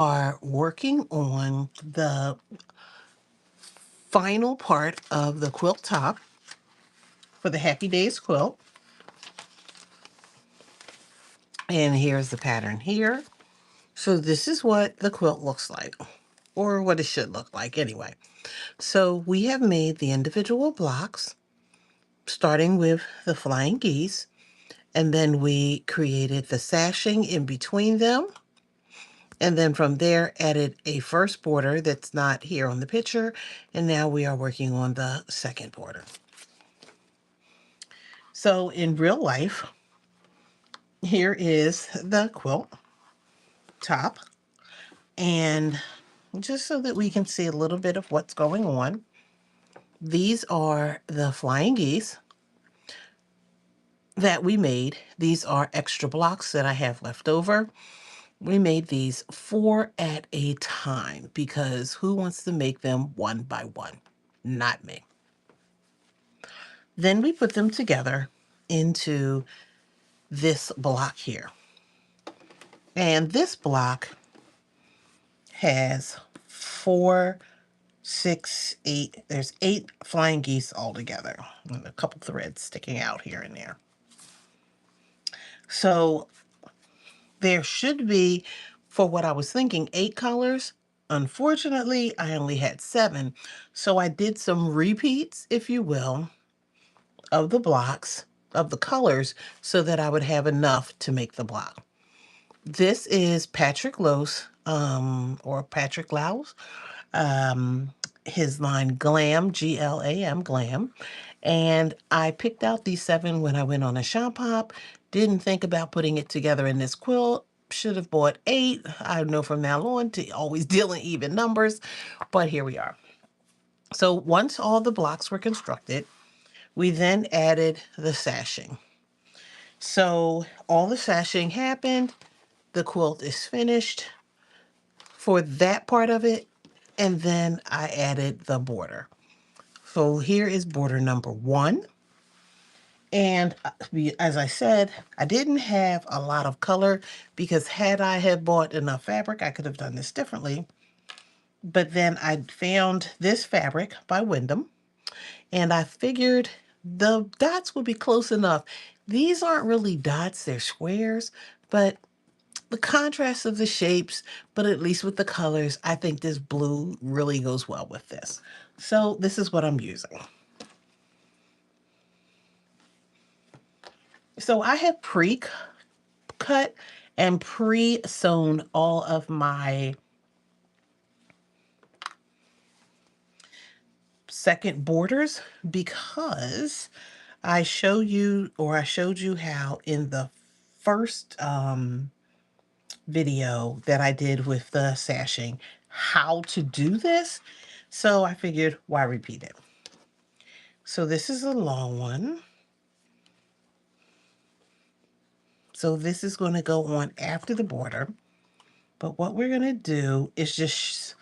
Are working on the final part of the quilt top for the Happy Days quilt. And here's the pattern here. So this is what the quilt looks like, or what it should look like anyway. So we have made the individual blocks, starting with the flying geese, and then we created the sashing in between them. And then from there, added a first border that's not here on the picture. And now we are working on the second border. So in real life, here is the quilt top. And just so that we can see a little bit of what's going on, these are the flying geese that we made. These are extra blocks that I have left over. We made these 4 at a time because who wants to make them one by one? Not me. Then we put them together into this block here. And this block has 4, 6, 8. There's 8 flying geese altogether, and a couple threads sticking out here and there. So there should be, for what I was thinking, 8 colors. Unfortunately, I only had 7. So I did some repeats, if you will, of the blocks, of the colors, so that I would have enough to make the block. This is Patrick Lowe's, or Patrick Lau's, his line Glam, Glam, Glam. And I picked out these 7 when I went on a shop hop. Didn't think about putting it together in this quilt. Should have bought 8. I know from now on to always deal in even numbers, but here we are. So once all the blocks were constructed, we then added the sashing. So all the sashing happened. The quilt is finished for that part of it. And then I added the border. So here is border number 1. And as I said, I didn't have a lot of color because had I had bought enough fabric, I could have done this differently. But then I found this fabric by Wyndham, and I figured the dots would be close enough. These aren't really dots, they're squares, but the contrast of the shapes, but at least with the colors, I think this blue really goes well with this. So this is what I'm using. So I have pre-cut and pre-sewn all of my second borders because I showed you how in the first video that I did with the sashing how to do this. So I figured why repeat it. So this is a long one. So this is going to go on after the border. But what we're going to do is just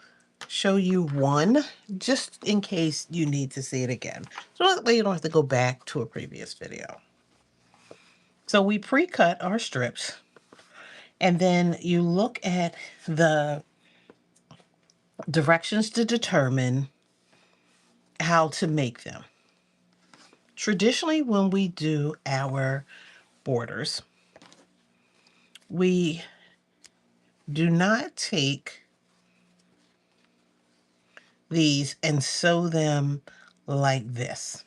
show you one, just in case you need to see it again. So that way you don't have to go back to a previous video. So we pre-cut our strips, and then you look at the directions to determine how to make them. Traditionally, when we do our borders, we do not take these and sew them like this.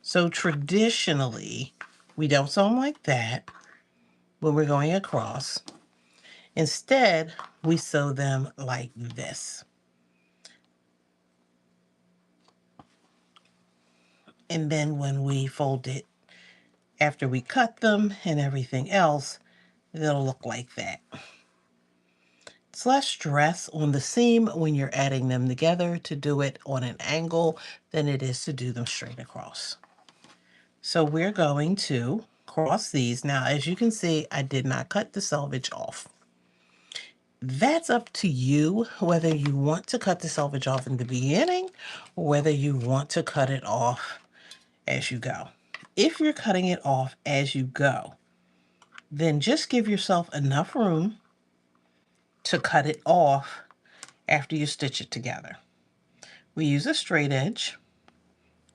So traditionally, we don't sew them like that when we're going across. Instead, we sew them like this. And then when we fold it, after we cut them and everything else, it'll look like that. It's less stress on the seam when you're adding them together to do it on an angle than it is to do them straight across. So we're going to cross these. Now, as you can see, I did not cut the selvage off. That's up to you whether you want to cut the selvage off in the beginning or whether you want to cut it off as you go. If you're cutting it off as you go, Then just give yourself enough room to cut it off after you stitch it together. We use a straight edge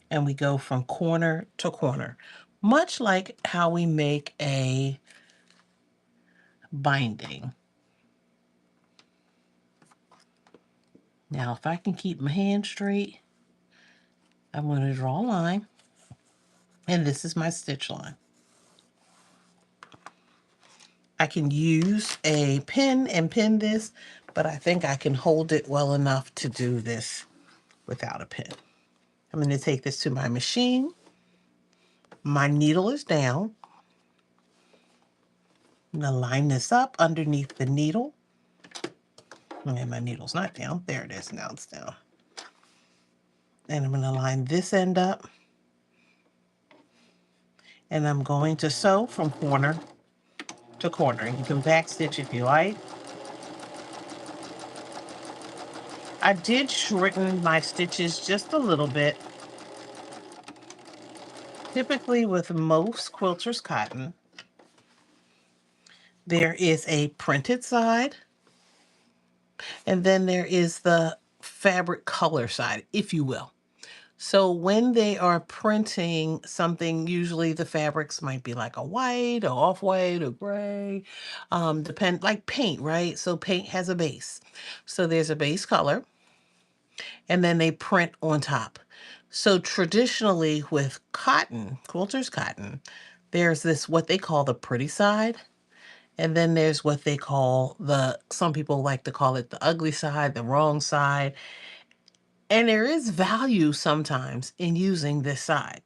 and we go from corner to corner, much like how we make a binding. Now, if I can keep my hand straight, I'm going to draw a line, and this is my stitch line. I can use a pin and pin this, but I think I can hold it well enough to do this without a pin. I'm going to take this to my machine. My needle is down. I'm going to line this up underneath the needle. And my needle's not down. There it is. Now it's down. And I'm going to line this end up. And I'm going to sew from corner to corner. You can back stitch if you like. I did shorten my stitches just a little bit. Typically with most quilters cotton, there is a printed side, and then there is the fabric color side, if you will. So when they are printing something, usually the fabrics might be like a white or off-white or gray, like paint, right? So paint has a base. So there's a base color, and then they print on top. So traditionally with cotton, quilters cotton, there's this what they call the pretty side. And then there's what they call some people like to call it the ugly side, the wrong side. And there is value sometimes in using this side.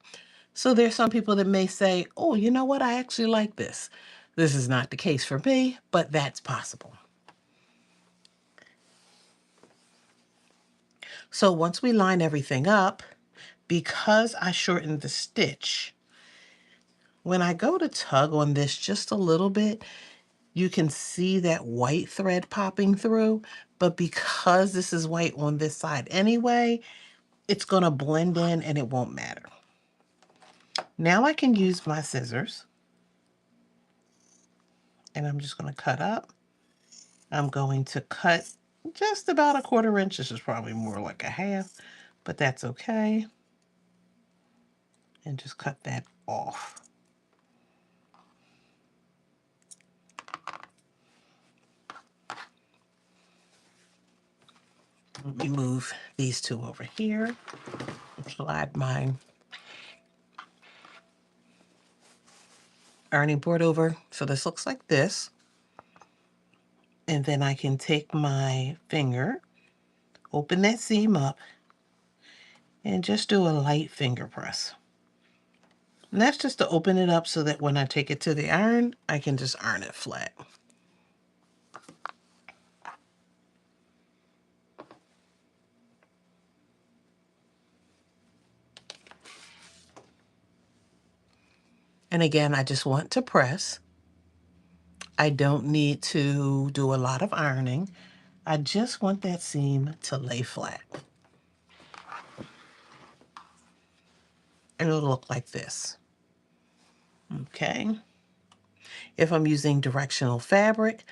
So there's some people that may say, oh, you know what? I actually like this. This is not the case for me, but that's possible. So once we line everything up, because I shortened the stitch, when I go to tug on this just a little bit, you can see that white thread popping through, but because this is white on this side anyway, it's going to blend in and it won't matter. Now I can use my scissors, and I'm just going to cut up. I'm going to cut just about 1/4 inch. This is probably more like a half, but that's okay. And just cut that off. Let me move these two over here. Slide my ironing board over. So this looks like this. And then I can take my finger, open that seam up, and just do a light finger press. And that's just to open it up so that when I take it to the iron, I can just iron it flat. And again, I just want to press. I don't need to do a lot of ironing. I just want that seam to lay flat. And it'll look like this. Okay. If I'm using directional fabric,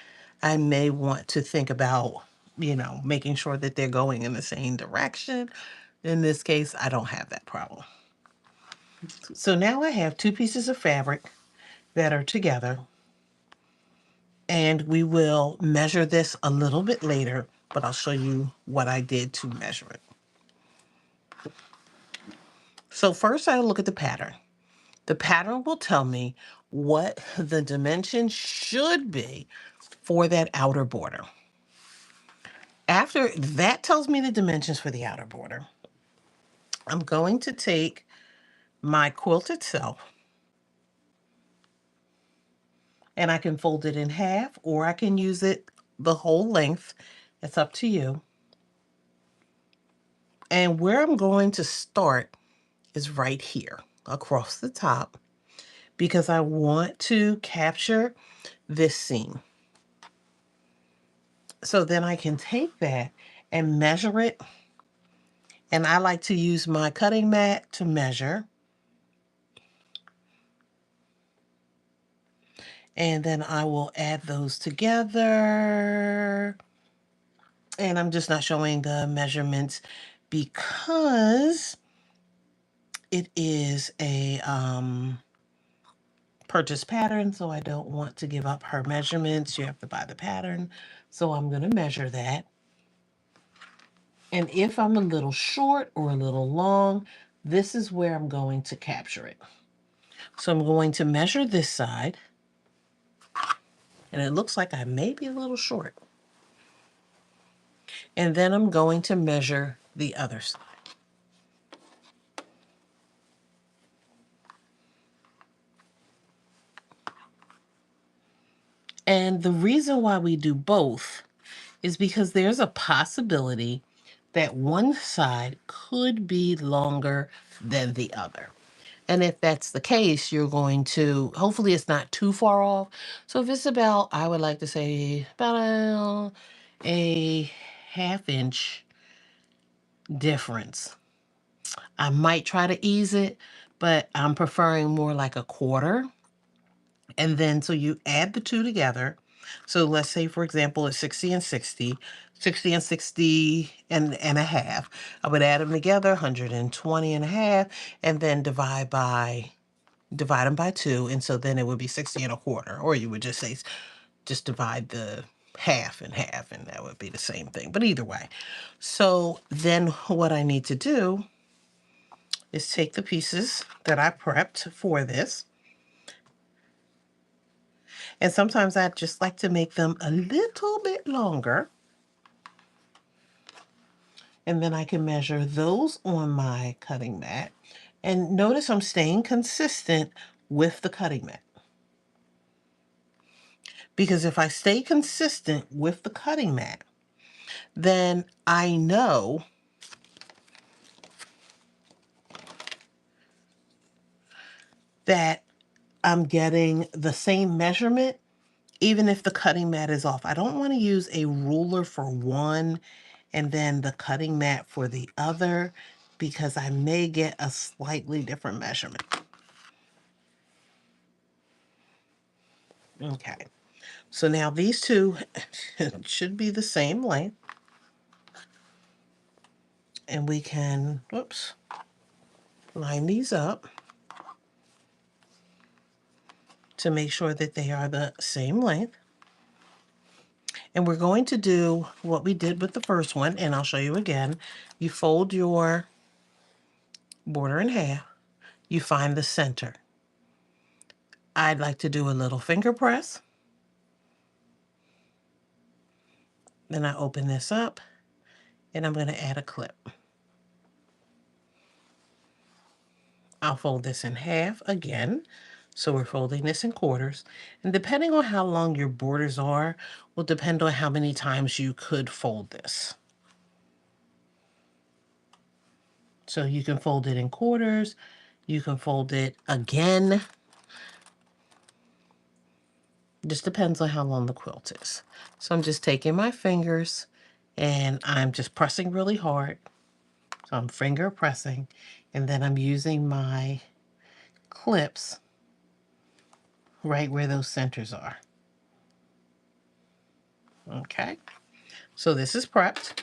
I may want to think about, making sure that they're going in the same direction. In this case, I don't have that problem. So now I have 2 pieces of fabric that are together, and we will measure this a little bit later, but I'll show you what I did to measure it. So first I look at the pattern. The pattern will tell me what the dimension should be for that outer border. After that tells me the dimensions for the outer border, I'm going to take my quilt itself, and I can fold it in half, or I can use it the whole length. It's up to you. And where I'm going to start is right here across the top, because I want to capture this seam. So then I can take that and measure it. And I like to use my cutting mat to measure. And then I will add those together. And I'm just not showing the measurements because it is a purchase pattern, so I don't want to give up her measurements. You have to buy the pattern. So I'm going to measure that. And if I'm a little short or a little long, this is where I'm going to capture it. So I'm going to measure this side. And it looks like I may be a little short. And then I'm going to measure the other side. And the reason why we do both is because there's a possibility that one side could be longer than the other. And if that's the case, you're going to, hopefully it's not too far off. So if it's about, I would like to say about a ½ inch difference, I might try to ease it, but I'm preferring more like a quarter. And then so you add the two together. So let's say, for example, it's 60 and 60, 60 and 60 and a half. I would add them together, 120 and a half, and then divide them by two. And so then it would be 60 and a quarter, or you would just say, just divide the half in half, and that would be the same thing. But either way. So then what I need to do is take the pieces that I prepped for this. And sometimes I just like to make them a little bit longer. And then I can measure those on my cutting mat. And notice I'm staying consistent with the cutting mat. Because if I stay consistent with the cutting mat, then I know that I'm getting the same measurement even if the cutting mat is off. I don't want to use a ruler for one and then the cutting mat for the other because I may get a slightly different measurement. Okay, so now these two should be the same length. And we can, whoops, line these up to make sure that they are the same length. And we're going to do what we did with the first one, and I'll show you again. You fold your border in half. You find the center. I'd like to do a little finger press. Then I open this up, and I'm going to add a clip. I'll fold this in half again. So we're folding this in quarters. And depending on how long your borders are, will depend on how many times you could fold this. So you can fold it in quarters. You can fold it again. Just depends on how long the quilt is. So I'm just taking my fingers and I'm just pressing really hard. So I'm finger pressing, and then I'm using my clips right where those centers are. Okay, so this is prepped.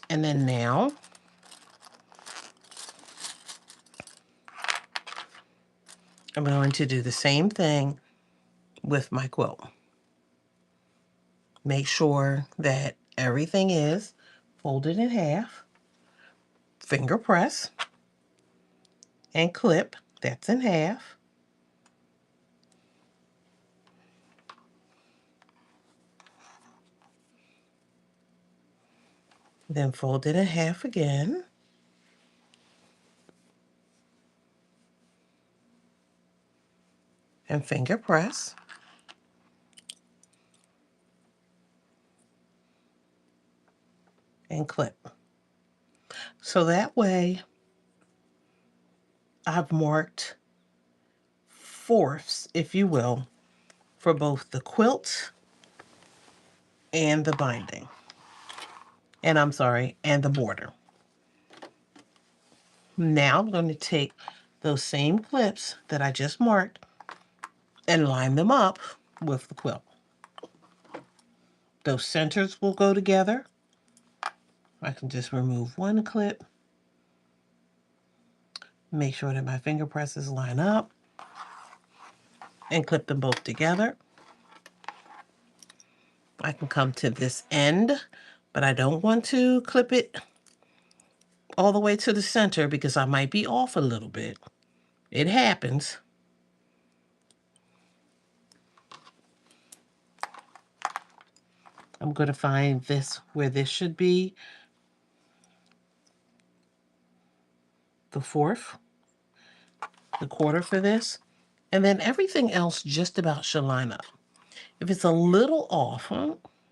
And then now I'm going to do the same thing with my quilt. Make sure that everything is folded in half, finger press, and clip. That's in half. Then fold it in half again. And finger press. And clip. So that way I've marked fourths, if you will, for both the quilt and the binding. And I'm sorry, and the border. Now I'm going to take those same clips that I just marked, and line them up with the quilt. Those centers will go together. I can just remove one clip, make sure that my finger presses line up, and clip them both together. I can come to this end, but I don't want to clip it all the way to the center because I might be off a little bit. It happens. I'm going to find this where this should be the fourth, the quarter for this, and then everything else just about should line up. If it's a little off,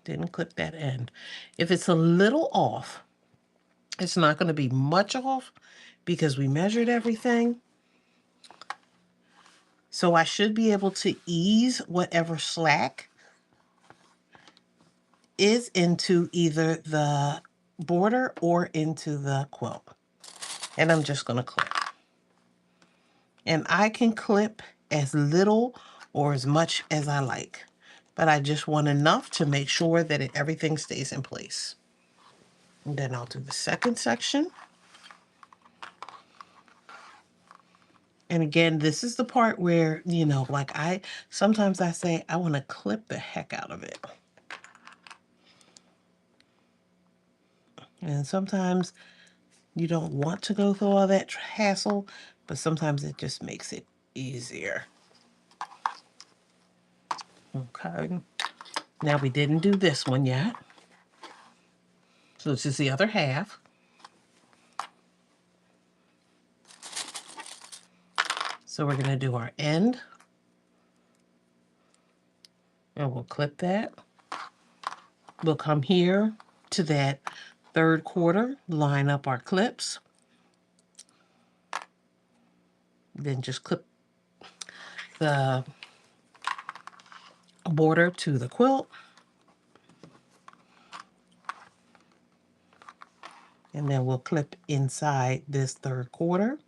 didn't clip that end. If it's a little off, it's not going to be much off because we measured everything. So I should be able to ease whatever slack is into either the border or into the quilt. And I'm just going to clip. And I can clip as little or as much as I like. But I just want enough to make sure that everything stays in place. And then I'll do the second section. And again, this is the part where, you know, like sometimes I say, I want to clip the heck out of it. And sometimes you don't want to go through all that hassle, but sometimes it just makes it easier. Okay. Now we didn't do this one yet. So this is the other half. So we're going to do our end. And we'll clip that. We'll come here to that third quarter, line up our clips. Then just clip the border to the quilt. And then we'll clip inside this third quarter.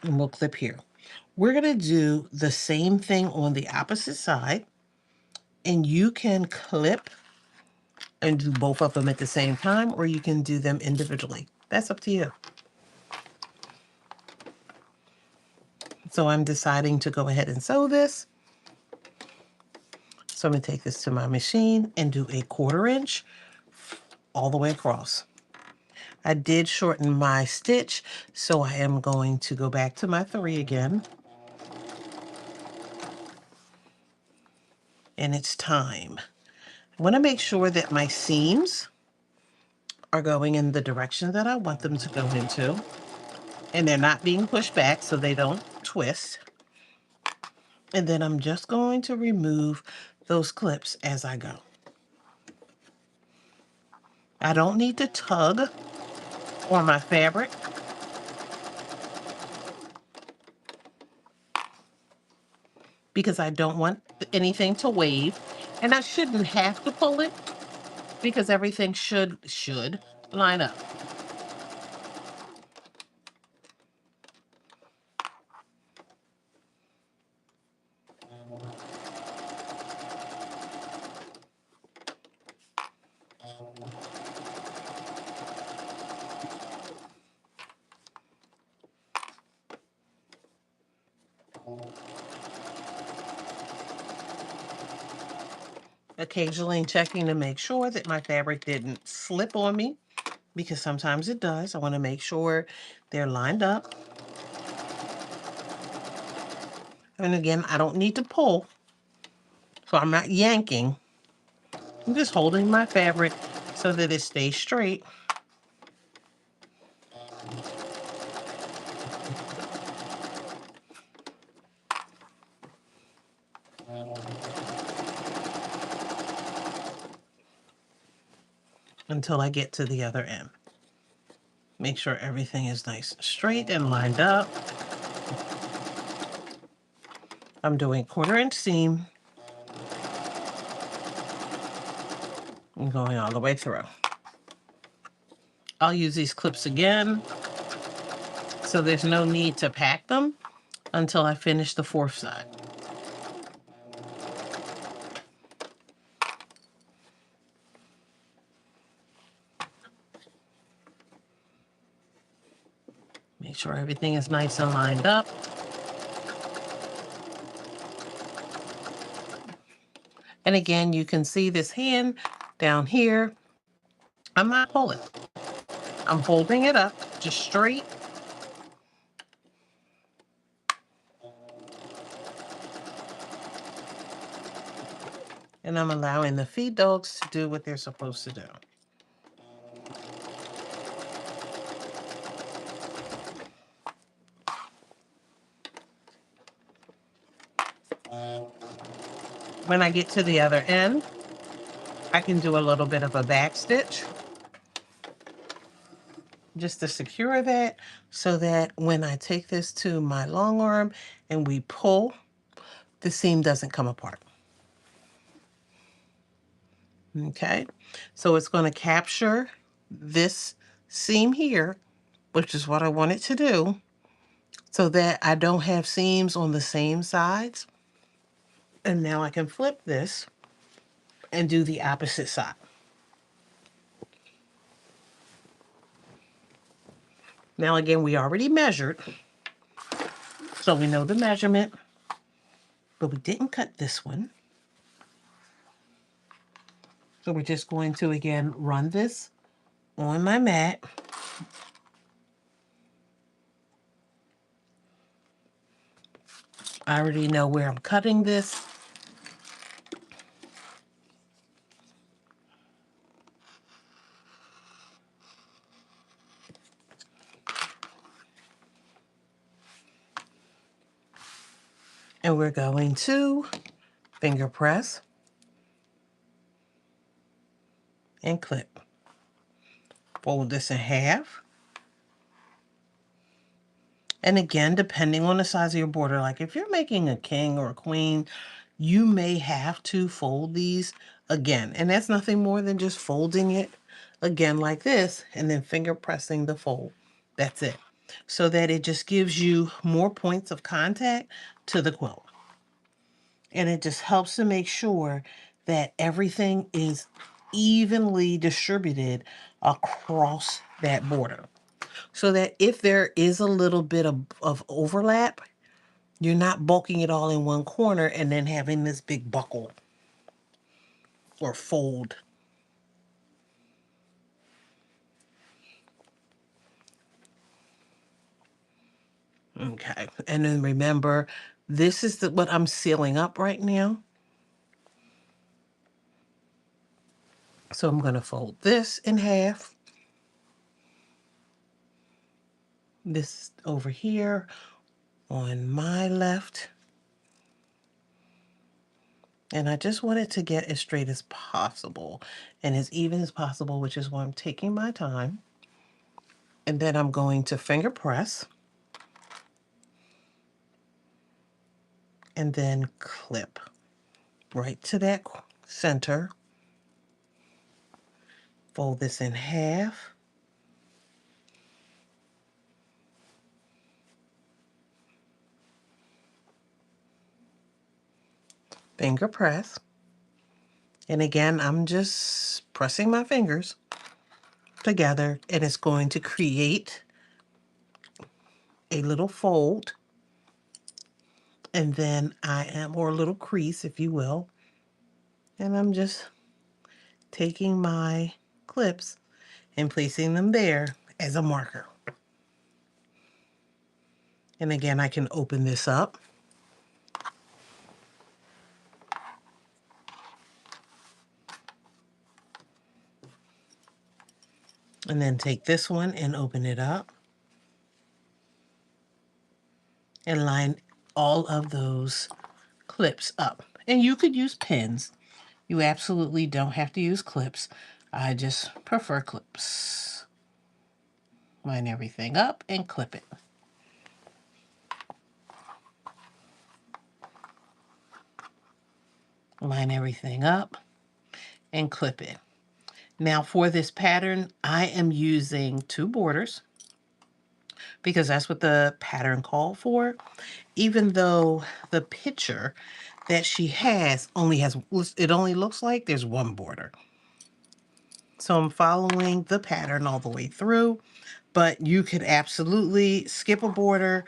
And we'll clip here. We're going to do the same thing on the opposite side. And you can clip and do both of them at the same time, or you can do them individually. That's up to you. So I'm deciding to go ahead and sew this. So I'm going to take this to my machine and do a 1/4 inch all the way across. I did shorten my stitch, so I am going to go back to my 3 again. And it's time. I want to make sure that my seams are going in the direction that I want them to go into. And they're not being pushed back so they don't twist. And then I'm just going to remove those clips as I go. I don't need to tug on my fabric. Because I don't want anything to wave. And I shouldn't have to pull it because everything should line up. Occasionally checking to make sure that my fabric didn't slip on me, because sometimes it does. I want to make sure they're lined up. And again, I don't need to pull, so I'm not yanking. I'm just holding my fabric so that it stays straight. Until I get to the other end. Make sure everything is nice and straight and lined up. I'm doing 1/4 inch seam and going all the way through. I'll use these clips again, so there's no need to pack them until I finish the fourth side. Make sure everything is nice and lined up. And again, you can see this hand down here. I'm not pulling. I'm holding it up just straight. And I'm allowing the feed dogs to do what they're supposed to do. When I get to the other end, I can do a little bit of a back stitch just to secure that, so that when I take this to my long arm and we pull, the seam doesn't come apart. Okay, so it's going to capture this seam here, which is what I want it to do, so that I don't have seams on the same sides. And now I can flip this and do the opposite side. Now again, we already measured, so we know the measurement, but we didn't cut this one. So we're just going to, again, run this on my mat. I already know where I'm cutting this. And we're going to finger press and clip. Fold this in half. And again, depending on the size of your border, like if you're making a king or a queen, you may have to fold these again. And that's nothing more than just folding it again like this and then finger pressing the fold. That's it. So that it just gives you more points of contact to the quilt. And it just helps to make sure that everything is evenly distributed across that border. So that if there is a little bit of overlap, you're not bulking it all in one corner and then having this big buckle or fold. Okay, and then remember, this is what I'm sealing up right now. So I'm going to fold this in half. This over here on my left. And I just want it to get as straight as possible and as even as possible, which is why I'm taking my time. And then I'm going to finger press and then clip right to that center. Fold this in half. Finger press. And again, I'm just pressing my fingers together, and it's going to create a little fold. And then or a little crease, if you will. And I'm just taking my clips and placing them there as a marker. And again, I can open this up. And then take this one and open it up. And line all of those clips up. And you could use pins. You absolutely don't have to use clips. I just prefer clips. Line everything up and clip it. Line everything up and clip it. Now for this pattern, I am using 2 borders because that's what the pattern called for, even though the picture that she has only has, it only looks like there's 1 border. So I'm following the pattern all the way through, but you could absolutely skip a border.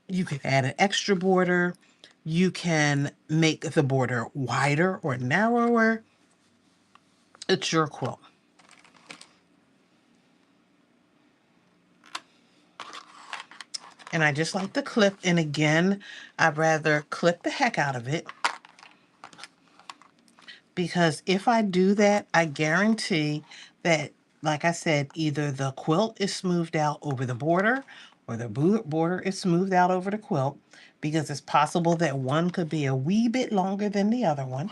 You could add an extra border. You can make the border wider or narrower. It's your quilt. And I just like the clip. And again, I'd rather clip the heck out of it, because if I do that, I guarantee that, like I said, either the quilt is smoothed out over the border or the border is smoothed out over the quilt, because it's possible that one could be a wee bit longer than the other one.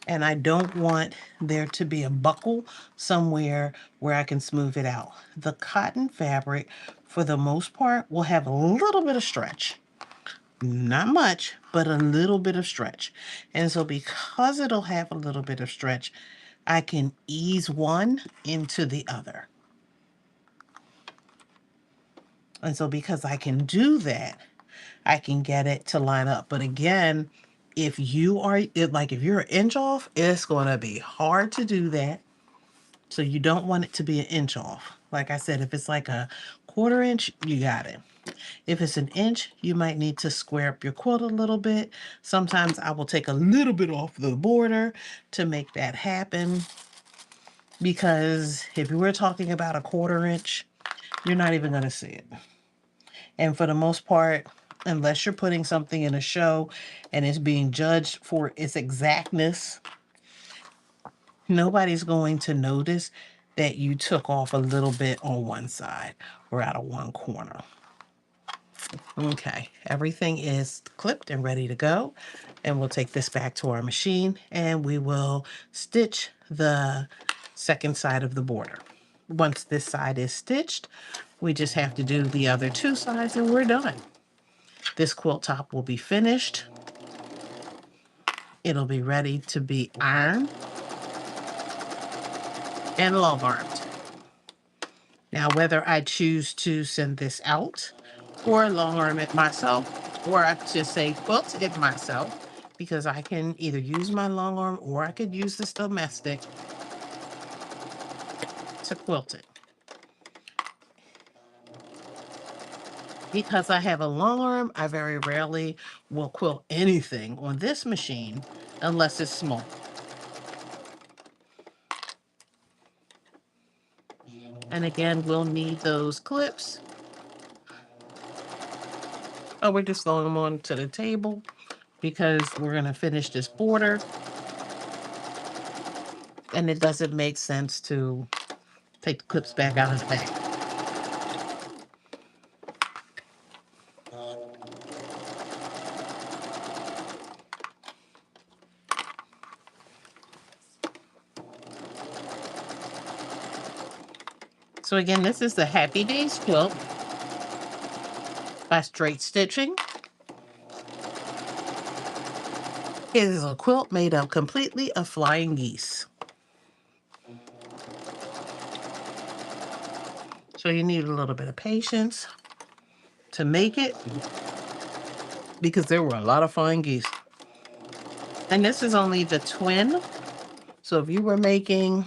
And I don't want there to be a buckle somewhere where I can smooth it out. The cotton fabric, for the most part, will have a little bit of stretch. Not much, but a little bit of stretch. And so because it'll have a little bit of stretch, I can ease one into the other. And so because I can do that, I can get it to line up. But again, if you are, if you're an inch off, it's going to be hard to do that. So you don't want it to be an inch off. Like I said, if it's like a 1/4 inch, you got it. If it's an inch, you might need to square up your quilt a little bit. Sometimes I will take a little bit off the border to make that happen. Because if you were talking about a 1/4 inch, you're not even going to see it. And for the most part, unless you're putting something in a show and it's being judged for its exactness, nobody's going to notice that you took off a little bit on one side or out of one corner. Okay, everything is clipped and ready to go. And we'll take this back to our machine and we will stitch the second side of the border. Once this side is stitched, we just have to do the other 2 sides and we're done. This quilt top will be finished. It'll be ready to be ironed and long armed. Now, whether I choose to send this out or long arm it myself, or I just say quilt it myself, because I can either use my long arm or I could use this domestic to quilt it. Because I have a long arm, I very rarely will quilt anything on this machine unless it's small. And again, we'll need those clips. Oh, we're just throwing them onto the table because we're going to finish this border. And it doesn't make sense to take the clips back out of the bag. So again, this is the Happy Days quilt by Straight Stitching. It is a quilt made up completely of flying geese. So you need a little bit of patience to make it, because there were a lot of flying geese. And this is only the twin. So if you were making,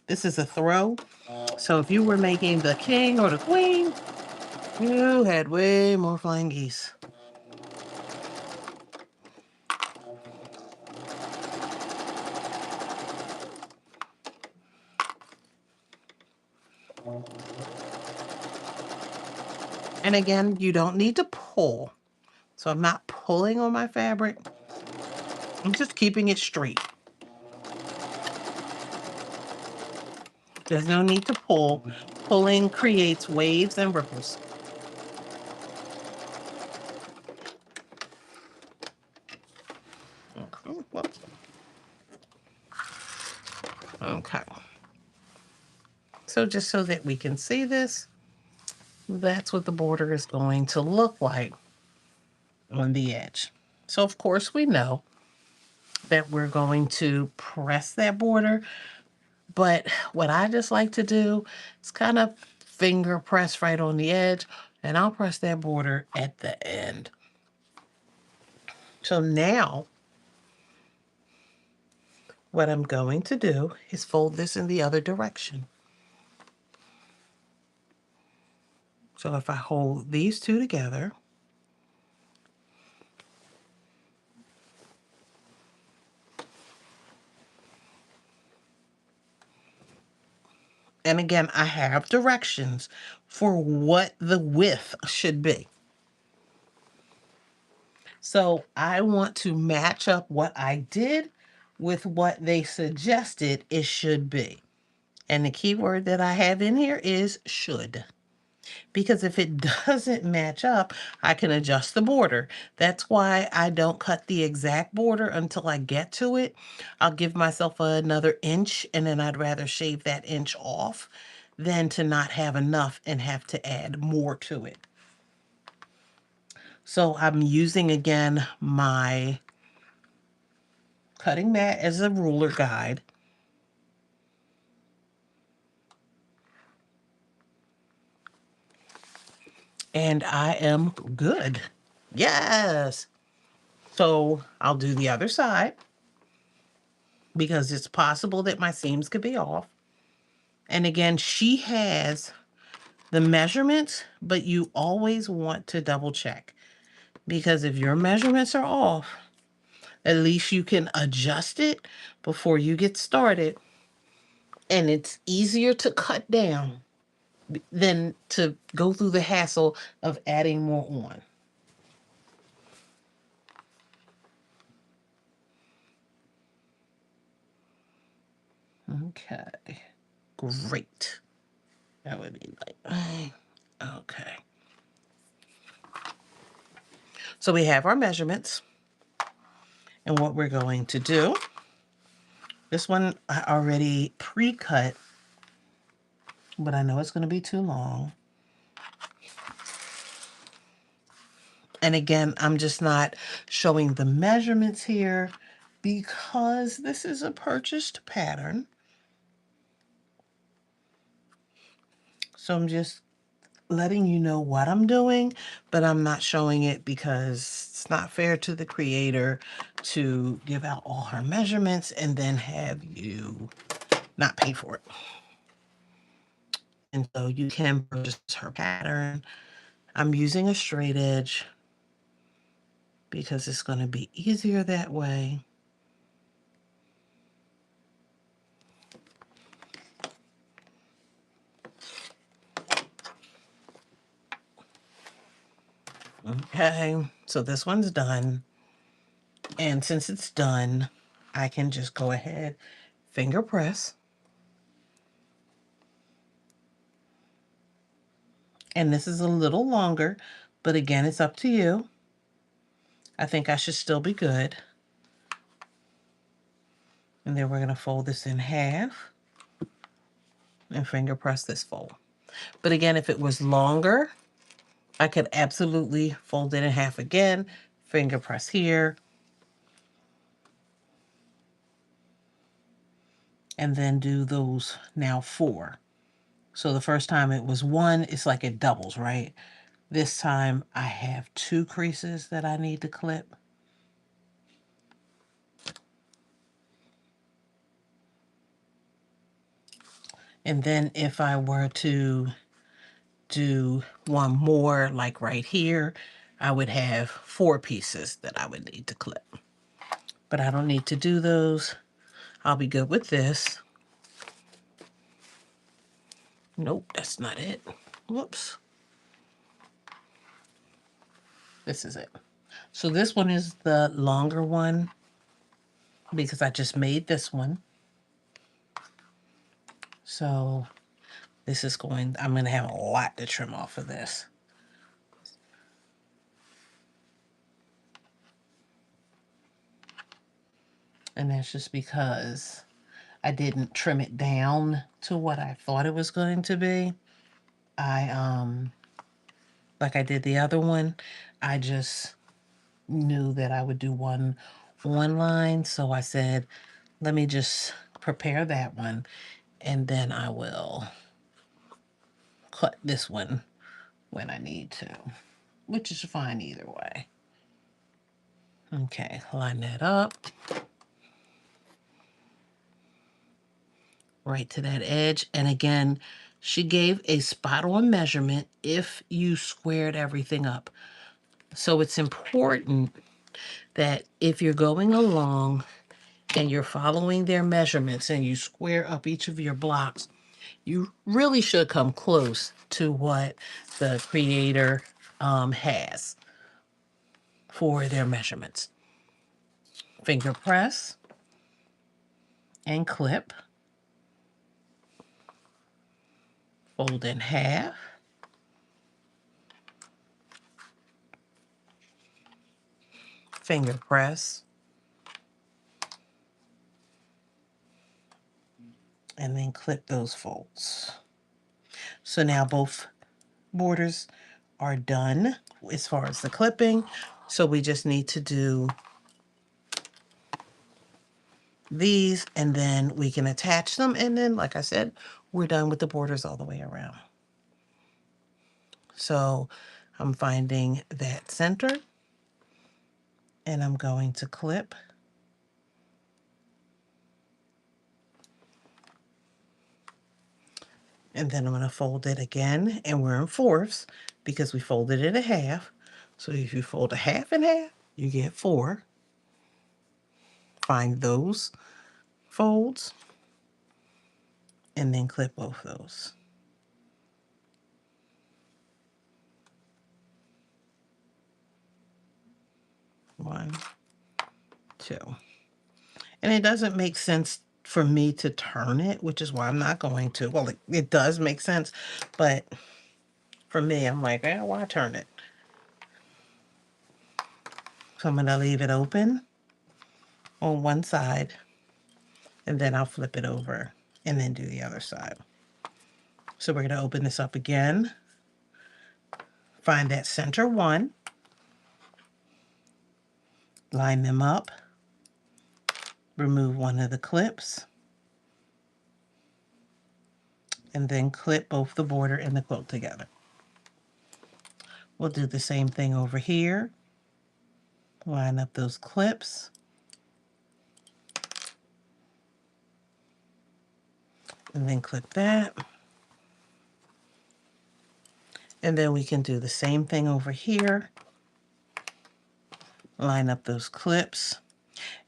this is a throw. So if you were making the king or the queen, you had way more flying geese. And again, you don't need to pull. So I'm not pulling on my fabric. I'm just keeping it straight. There's no need to pull. Pulling creates waves and ripples. Okay. Whoops. Okay. So just so that we can see this, that's what the border is going to look like on the edge. So of course we know that we're going to press that border. But what I just like to do is kind of finger press right on the edge, and I'll press that border at the end. So now what I'm going to do is fold this in the other direction. So if I hold these two together, and again, I have directions for what the width should be. So I want to match up what I did with what they suggested it should be. And the key word that I have in here is should. Because if it doesn't match up, I can adjust the border. That's why I don't cut the exact border until I get to it. I'll give myself another inch, and then I'd rather shave that inch off than to not have enough and have to add more to it. So I'm using again my cutting mat as a ruler guide. And I am good. Yes. So I'll do the other side because it's possible that my seams could be off. And again, she has the measurements, but you always want to double check because if your measurements are off, at least you can adjust it before you get started. And it's easier to cut down than to go through the hassle of adding more on. Okay, great. That would be like, okay. So we have our measurements. And what we're going to do, this one I already pre-cut, but I know it's going to be too long. And again, I'm just not showing the measurements here because this is a purchased pattern. So I'm just letting you know what I'm doing, but I'm not showing it because it's not fair to the creator to give out all her measurements and then have you not pay for it. And so you can purchase her pattern. I'm using a straight edge because it's going to be easier that way. Okay, so this one's done. And since it's done, I can just go ahead, finger press. And this is a little longer, but again, it's up to you. I think I should still be good. And then we're going to fold this in half and finger press this fold. But again, if it was longer, I could absolutely fold it in half again, finger press here, and then do those now 4. So the first time it was 1, it's like it doubles, right? This time I have 2 creases that I need to clip. And then if I were to do one more, like right here, I would have 4 pieces that I would need to clip. But I don't need to do those. I'll be good with this. Nope, that's not it. Whoops. This is it. So this one is the longer one because I just made this one. So this is I'm going to have a lot to trim off of this. And that's just because I didn't trim it down to what I thought it was going to be. Like I did the other one, I just knew that I would do one one line, so I said, let me just prepare that one, and then I will cut this one when I need to, which is fine either way. Okay, line that up right to that edge. And again, she gave a spot on measurement if you squared everything up. So it's important that if you're going along and you're following their measurements and you square up each of your blocks, you really should come close to what the creator has for their measurements. Finger press and clip, fold in half, finger press, and then clip those folds. So now both borders are done as far as the clipping. So we just need to do these, and then we can attach them. And then, like I said, we're done with the borders all the way around. So I'm finding that center, and I'm going to clip. And then I'm going to fold it again, and we're in fourths because we folded it in half. So if you fold a half in half, you get 4. Find those folds and then clip both those. 1, 2. And it doesn't make sense for me to turn it, which is why I'm not going to. Well, it does make sense, but for me, I'm like, why turn it? So I'm going to leave it open on one side, and then I'll flip it over and then do the other side. So we're going to open this up again, find that center one, line them up, remove one of the clips, and then clip both the border and the quilt together. We'll do the same thing over here. Line up those clips. And then clip that. And then we can do the same thing over here. Line up those clips.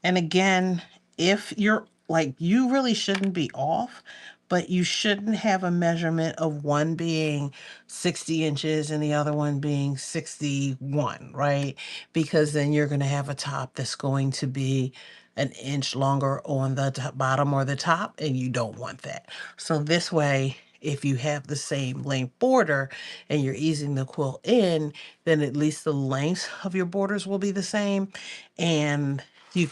And again, if you're like, you really shouldn't be off, but you shouldn't have a measurement of one being 60 inches and the other one being 61, right? Because then you're going to have a top that's going to be an inch longer on the bottom or the top, and you don't want that. So this way, if you have the same length border and you're easing the quilt in, then at least the length of your borders will be the same, and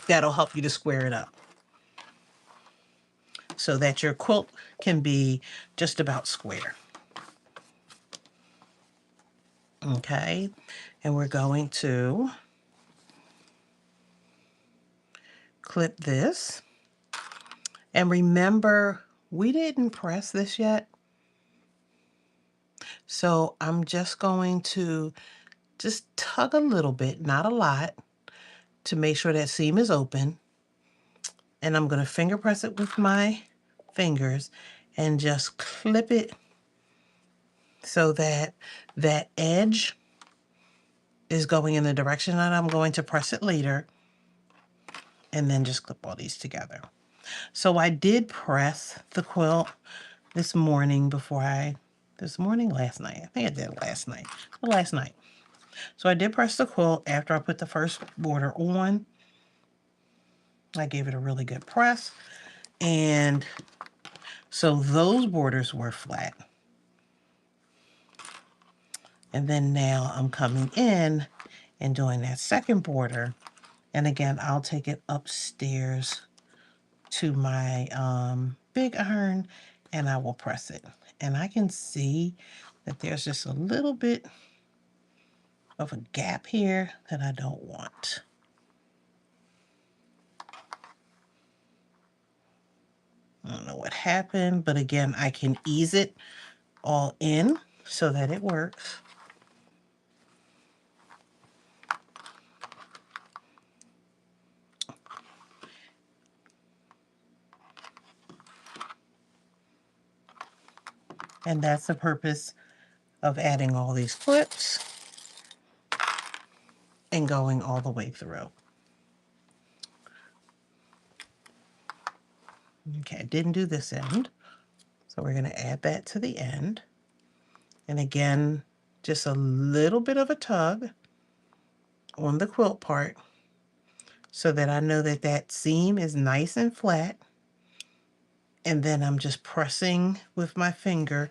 that'll help you to square it up so that your quilt can be just about square. Okay, and we're going to clip this. And remember, we didn't press this yet. So I'm just going to just tug a little bit, not a lot, to make sure that seam is open. And I'm going to finger press it with my fingers and just clip it so that that edge is going in the direction that I'm going to press it later, and then just clip all these together. So I did press the quilt this morning last night. I think I did last night. So I did press the quilt after I put the first border on. I gave it a really good press. And so those borders were flat. And then now I'm coming in and doing that second border. And again, I'll take it upstairs to my big iron, and I will press it. And I can see that there's just a little bit of a gap here that I don't want. I don't know what happened, but again, I can ease it all in so that it works. And that's the purpose of adding all these clips and going all the way through. Okay, I didn't do this end, so we're going to add that to the end. And again, just a little bit of a tug on the quilt part so that I know that that seam is nice and flat. And then I'm just pressing with my finger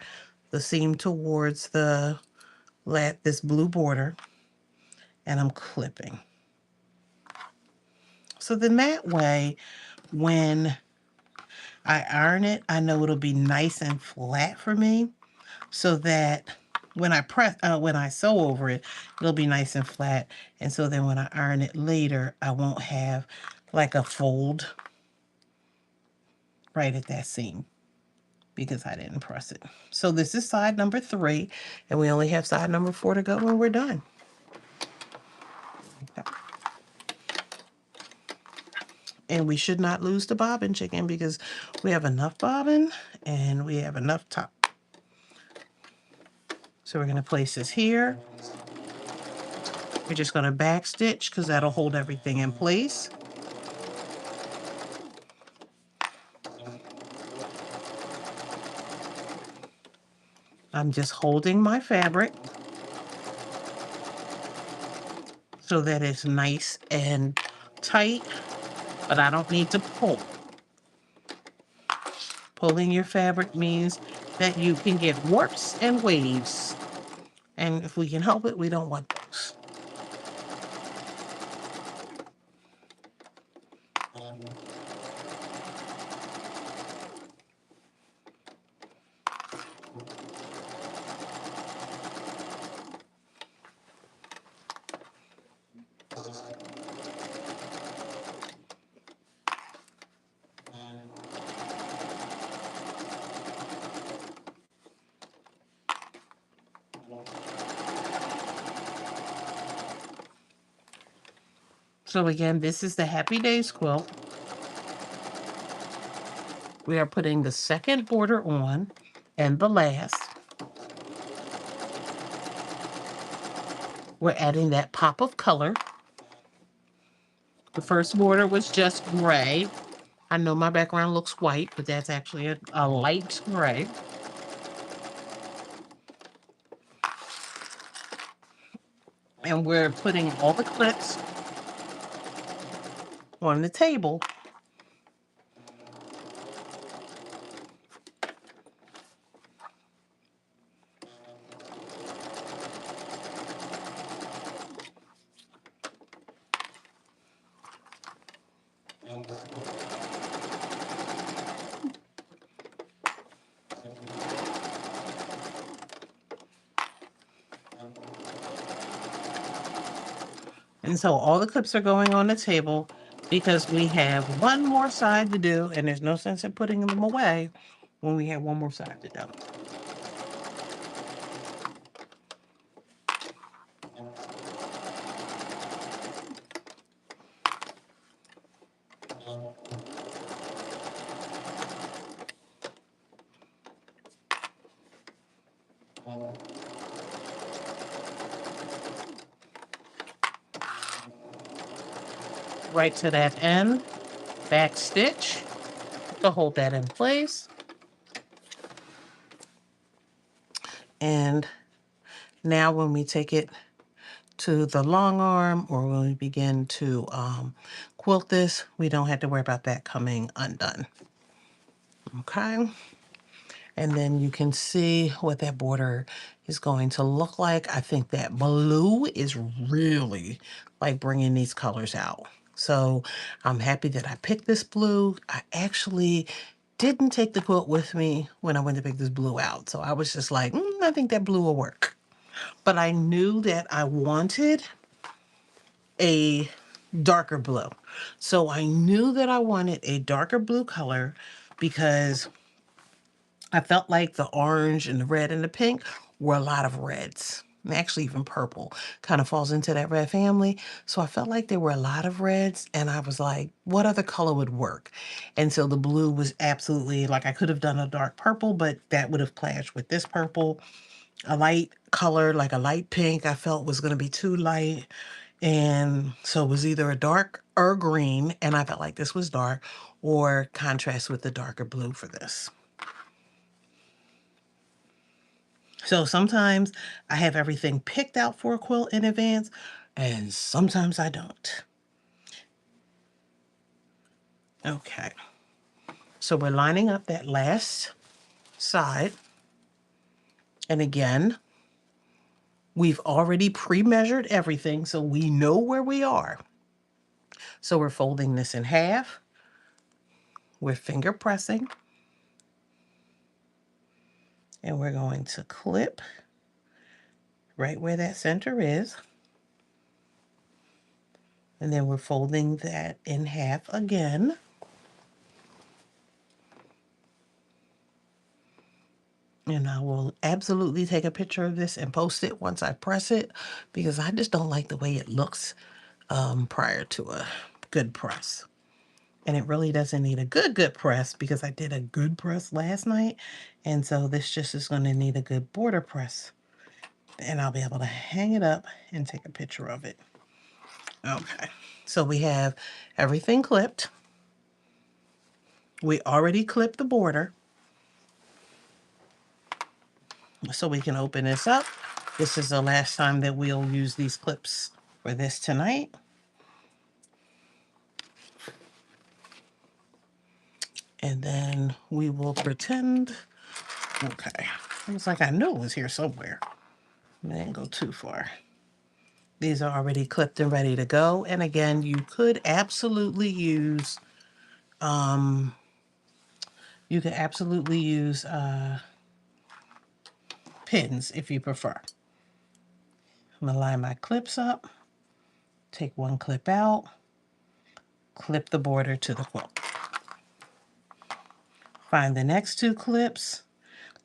the seam towards the this blue border, and I'm clipping. So then that way, when I iron it, I know it'll be nice and flat for me, so that when I sew over it, it'll be nice and flat. And so then when I iron it later, I won't have like a fold right at that seam because I didn't press it. So this is side number 3, and we only have side number 4 to go when we're done. Okay. And we should not lose the bobbin, chicken, because we have enough bobbin and we have enough top. So we're going to place this here. We're just going to back stitch because that'll hold everything in place. I'm just holding my fabric so that it's nice and tight, but I don't need to pull. Pulling your fabric means that you can get warps and waves. And if we can help it, we don't want those. So again, this is the Happy Days quilt. We are putting the second border on and the last. We're adding that pop of color. The first border was just gray. I know my background looks white, but that's actually a light gray. And we're putting all the clips on the table. And so all the clips are going on the table because we have one more side to do, and there's no sense in putting them away when we have one more side to do. Right to that end, back stitch to hold that in place. And now when we take it to the long arm, or when we begin to quilt this, we don't have to worry about that coming undone. Okay. And then you can see what that border is going to look like. I think that blue is really like bringing these colors out. So I'm happy that I picked this blue. I actually didn't take the quilt with me when I went to pick this blue out. So I was just like, I think that blue will work. But I knew that I wanted a darker blue. So I knew that I wanted a darker blue color because I felt like the orange and the red and the pink were a lot of reds. And actually, even purple kind of falls into that red family. So I felt like there were a lot of reds, and I was like, what other color would work? And so the blue was absolutely like I could have done a dark purple, but that would have clashed with this purple. A light color, like a light pink, I felt was going to be too light. And so it was either a dark or green, and I felt like this was dark, or contrast with the darker blue for this. So sometimes I have everything picked out for a quilt in advance, and sometimes I don't. Okay. So we're lining up that last side. And again, we've already pre-measured everything, so we know where we are. So we're folding this in half. We're finger pressing. And we're going to clip right where that center is. And then we're folding that in half again. And I will absolutely take a picture of this and post it once I press it, because I just don't like the way it looks prior to a good press. And it really doesn't need a good press, because I did a good press last night. And so this just is going to need a good border press. And I'll be able to hang it up and take a picture of it. Okay, so we have everything clipped. We already clipped the border. So we can open this up. This is the last time that we'll use these clips for this tonight. And then we will pretend, okay, it's like I knew it was here somewhere. I didn't go too far. These are already clipped and ready to go. And again, you could absolutely use, pins if you prefer. I'm gonna line my clips up, take one clip out, clip the border to the quilt. Find the next two clips,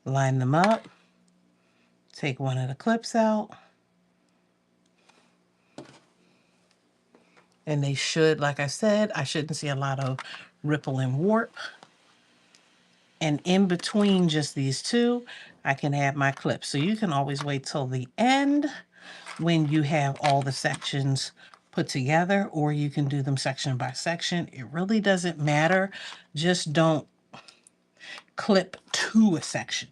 line them up, take one of the clips out, and they should, like I said, I shouldn't see a lot of ripple and warp. And in between just these two, I can add my clips. So you can always wait till the end when you have all the sections put together, or you can do them section by section. It really doesn't matter. Just don't clip to a section.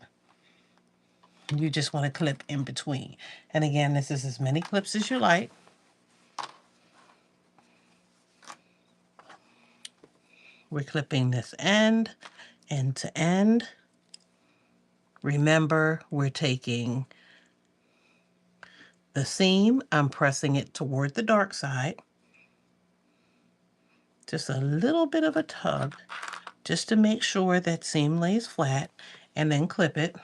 You just want to clip in between. And again, this is as many clips as you like. We're clipping this end to end. Remember, we're taking the seam, I'm pressing it toward the dark side. Just a little bit of a tug, just to make sure that seam lays flat, and then clip it.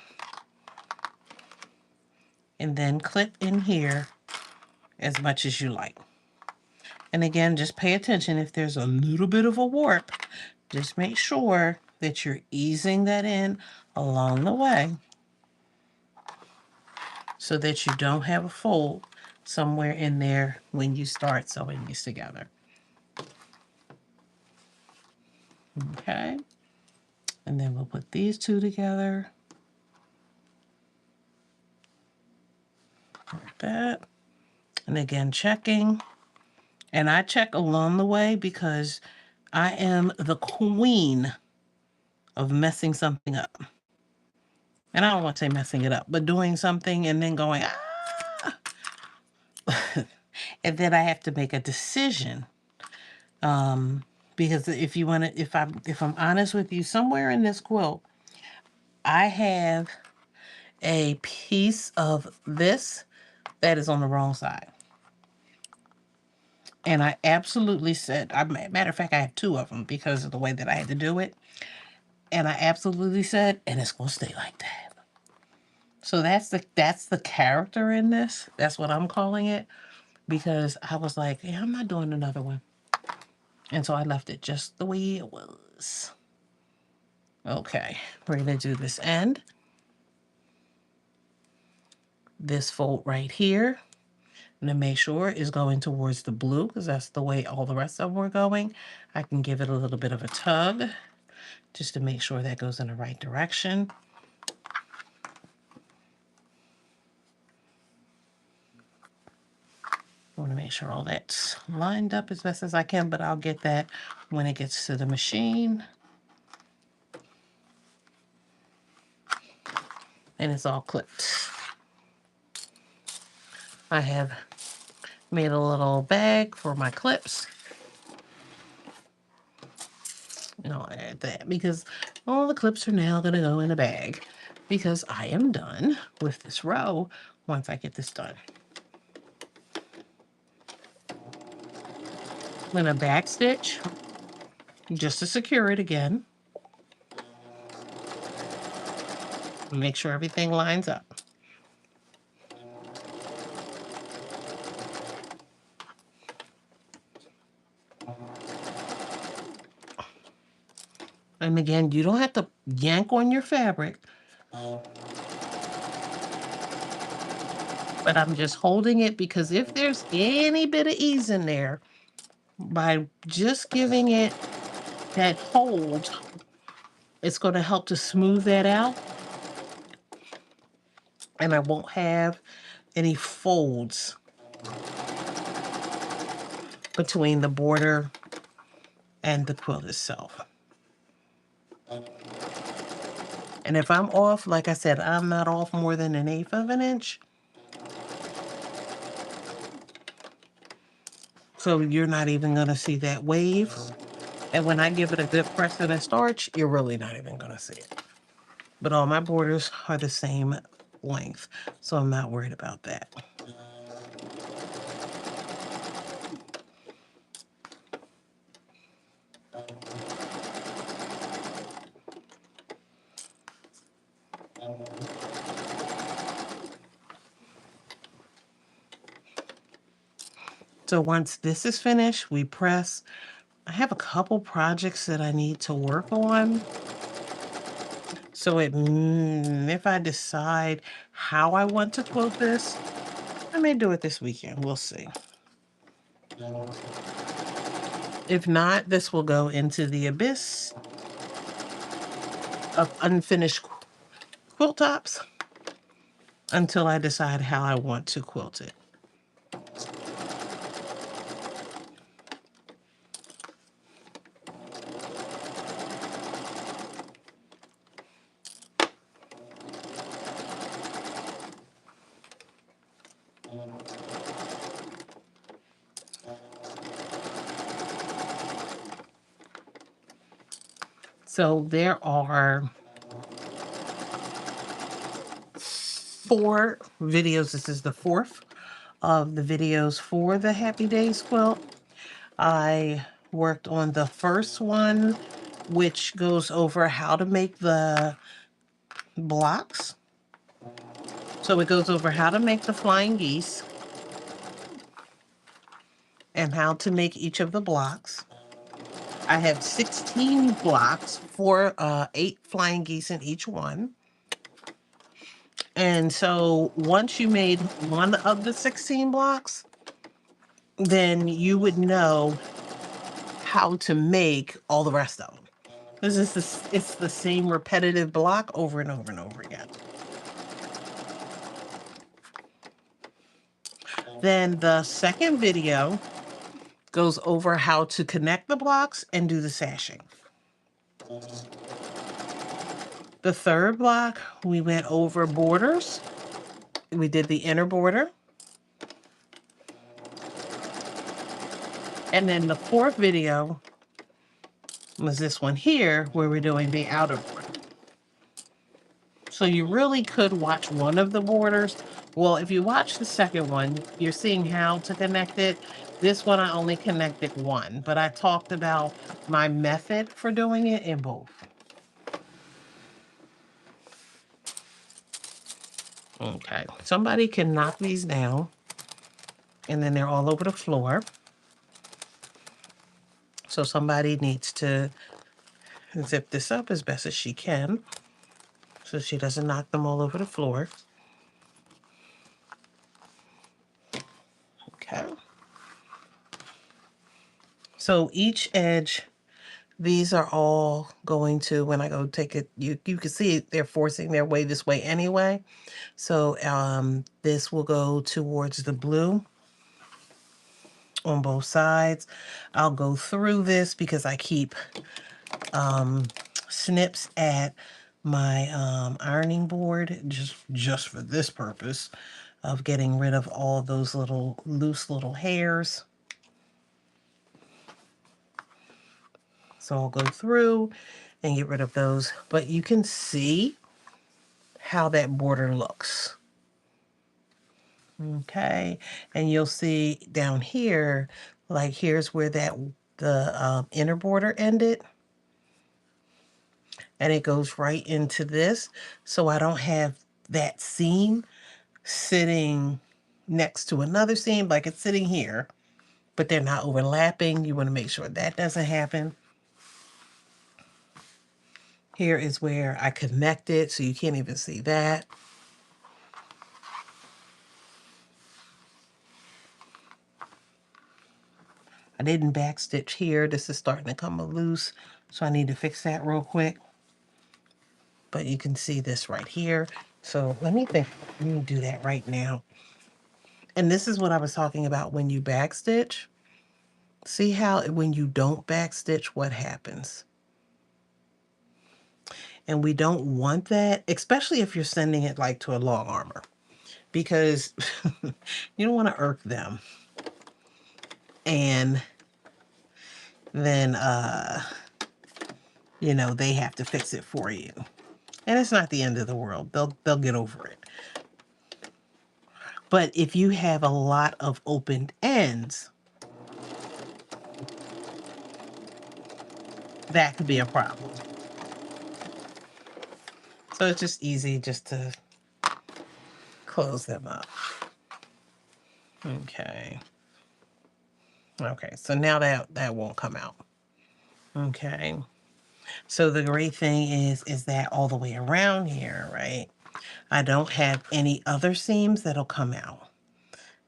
And then clip in here as much as you like. And again, just pay attention if there's a little bit of a warp. Just make sure that you're easing that in along the way, so that you don't have a fold somewhere in there when you start sewing these together. Okay, and then we'll put these two together like that. And again, checking. And I check along the way because I am the queen of messing something up. And I don't want to say messing it up, but doing something and then going, ah! And then I have to make a decision. Because if you want to, if I'm honest with you, somewhere in this quilt, I have a piece of this that is on the wrong side. And I absolutely said, matter of fact, I have two of them because of the way that I had to do it. And I absolutely said, and it's going to stay like that. So that's the character in this. That's what I'm calling it. Because I was like, yeah, I'm not doing another one. And so I left it just the way it was. Okay, we're going to do this end. This fold right here. And to make sure is going towards the blue because that's the way all the rest of them were going. I can give it a little bit of a tug just to make sure that goes in the right direction. I want to make sure all that's lined up as best as I can, but I'll get that when it gets to the machine. And it's all clipped. I have made a little bag for my clips. And I'll add that because all the clips are now going to go in a bag because I am done with this row once I get this done. I'm going to back stitch just to secure it again. Make sure everything lines up. And again, you don't have to yank on your fabric, but I'm just holding it because if there's any bit of ease in there, by just giving it that hold, it's going to help to smooth that out. And I won't have any folds between the border and the quilt itself. And if I'm off, like I said, I'm not off more than 1/8 of an inch. So you're not even going to see that wave. And when I give it a good press and a starch, you're really not even going to see it. But all my borders are the same length, so I'm not worried about that. So once this is finished, we press. I have a couple projects that I need to work on. So if I decide how I want to quilt this, I may do it this weekend. We'll see. If not, this will go into the abyss of unfinished quilt tops until I decide how I want to quilt it. So there are 4 videos. This is the 4th of the videos for the Happy Days quilt. I worked on the first one, which goes over how to make the blocks. So it goes over how to make the flying geese and how to make each of the blocks. I have 16 blocks, 8 flying geese in each one. And so once you made one of the 16 blocks, then you would know how to make all the rest of them. It's the same repetitive block over and over and over again. Then the second video goes over how to connect the blocks and do the sashing. The third block, we went over borders. We did the inner border. And then the fourth video was this one here, where we're doing the outer border. So you really could watch one of the borders. Well, if you watch the second one, you're seeing how to connect it. This one, I only connected one, but I talked about my method for doing it in both. Okay, somebody can knock these down, and then they're all over the floor. So somebody needs to zip this up as best as she can so she doesn't knock them all over the floor. Okay. So each edge, these are all going to, when I go take it, you can see they're forcing their way this way anyway. So this will go towards the blue on both sides. I'll go through this because I keep snips at my ironing board just for this purpose of getting rid of all those little loose little hairs. So I'll go through and get rid of those, but you can see how that border looks. Okay, and you'll see down here, like here's where the inner border ended, and it goes right into this. So I don't have that seam sitting next to another seam, like it's sitting here, but they're not overlapping. You want to make sure that doesn't happen. Here is where I connected, so you can't even see that. I didn't backstitch here. This is starting to come loose, so I need to fix that real quick. But you can see this right here. So let me do that right now. And this is what I was talking about when you backstitch. See how when you don't backstitch, what happens? And we don't want that, especially if you're sending it like to a long armor, because you don't want to irk them. And then, you know, they have to fix it for you. And it's not the end of the world. They'll get over it. But if you have a lot of opened ends, that could be a problem. So it's just easy just to close them up. Okay. Okay, so now that won't come out. Okay. So the great thing is that all the way around here, right? I don't have any other seams that'll come out.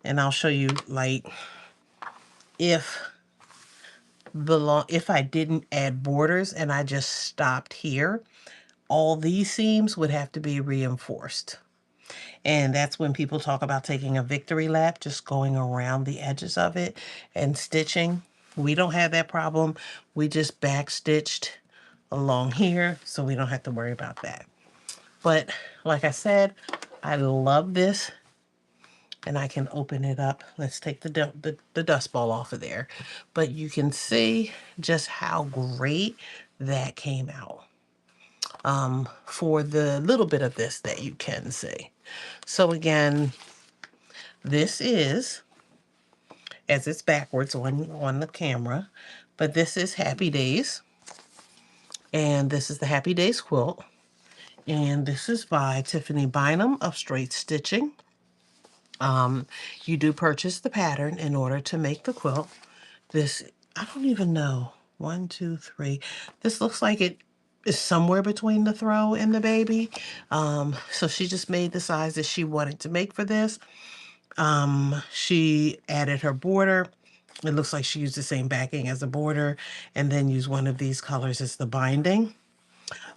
And I'll show you, like, if I didn't add borders and I just stopped here, all these seams would have to be reinforced. And that's when people talk about taking a victory lap, just going around the edges of it and stitching. We don't have that problem. We just back stitched along here, so we don't have to worry about that. But like I said, I love this. And I can open it up. Let's take the dust ball off of there. But you can see just how great that came out for the little bit of this that you can see. So again, this is, as it's backwards on the camera, but this is Happy Days. And this is the Happy Days quilt. And this is by Tiffany Bynum of Straight Stitching. You do purchase the pattern in order to make the quilt. This, I don't even know. 1, 2, 3. This looks like it is somewhere between the throw and the baby. So she just made the size that she wanted to make for this. She added her border. It looks like she used the same backing as the border and then used one of these colors as the binding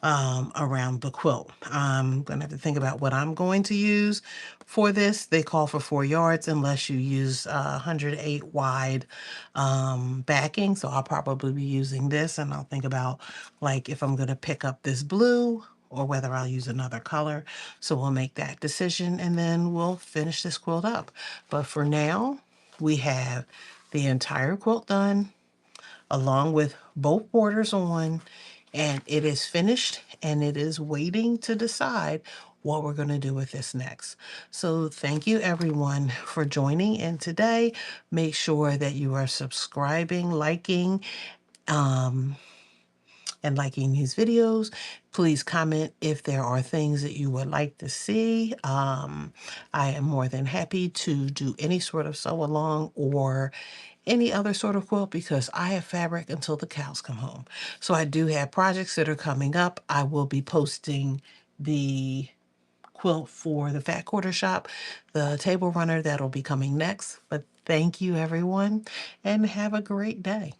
around the quilt. I'm going to have to think about what I'm going to use for this. They call for 4 yards unless you use 108 wide backing. So I'll probably be using this, and I'll think about like if I'm going to pick up this blue or whether I'll use another color. So we'll make that decision and then we'll finish this quilt up. But for now, we have the entire quilt done along with both borders on, and it is finished and it is waiting to decide what we're going to do with this next. So thank you everyone for joining in today. Make sure that you are subscribing, liking, and liking these videos. Please comment if there are things that you would like to see. I am more than happy to do any sort of sew along or any other sort of quilt because I have fabric until the cows come home. So I do have projects that are coming up. I will be posting the quilt for the Fat Quarter Shop, the table runner that'll be coming next. But thank you, everyone, and have a great day.